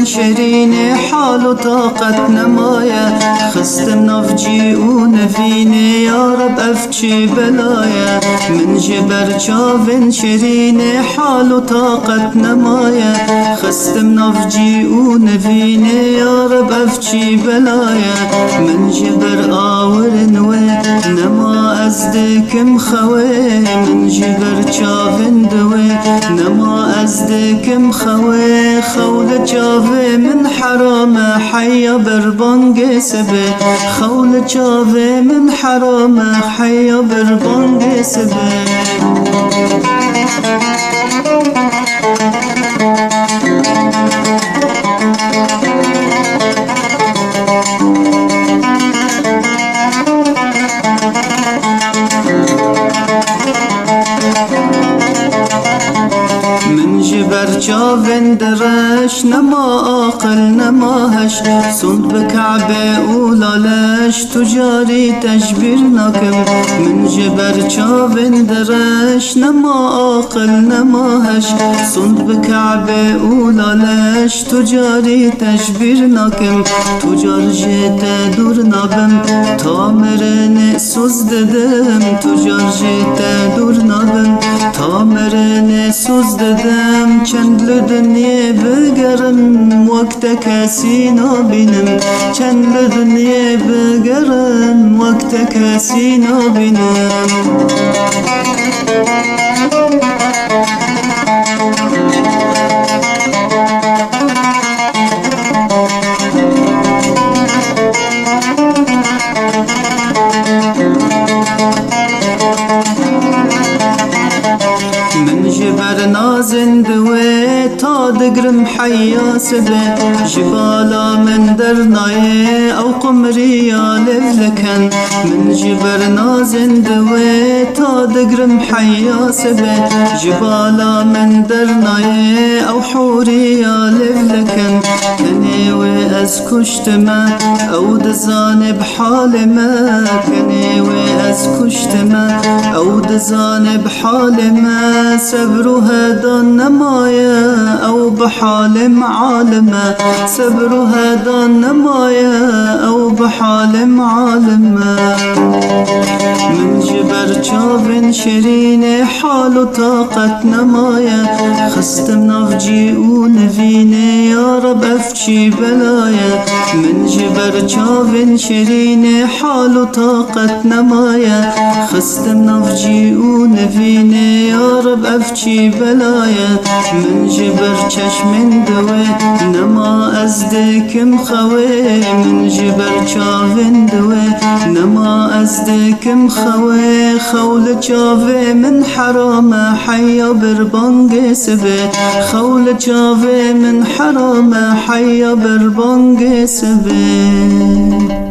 شرين حال وطاقة نمايا خستم نفجي ونفيني يا رب أفجي بلايا من جبر شافن شرين حال وطاقة نمايا خستم نفجي ونفيني يا رب أفجي بلايا من جبر آور نوي نما أزدكم خوي من جبر شافن دوي نما أزدكم خوي خول شافي من حرام حيا بربانج سبي خول شافي من حرام حيا بربانج سبي من جبر شافن درش نما آقل نما هش صند بكعبه ولالش تجاري تجبير ناكم من جبر شافن درش نما آقل نما هش صند بكعبه ولالش تجاري تجبير ناكم تجار جيت دور نابم تامرن سوز ددم تجار جيت دور نابم تامرن سوز ددم چند لدنیه بگرم وقت کسی نبینم چند لدنیه بگرم وقت کسی نبینم من جبر نازن دوي تا دقرم حيا سبه جبالا من درناي او قمري لفلكن من جبر نازن دوي تا دقرم حيا سبه جبالا من درناي او حوري لفلكن كنيوي از كشتما او دزان بحال ما كنيوي از كشتما او دزان بحال ما صبر هذا نمايا او بحال معالمه صبر هذا نمايا او بحال معالمه من جبر شافن شرين حال وطاقة نمايا خستم نفجي ونفيني يا رب أفجي بلايا من جبر شافن شرين حال وطاقة نمايا خستم نفجي ونفيني يا رب أفجي بلايا من جبر چشم دوي نما أزدكم خوي من جبر شافن دوي نما أزدكم خوي خول شافي من حرام حيا بربانج سبي خول شافي من حرام حيا بربانج سبي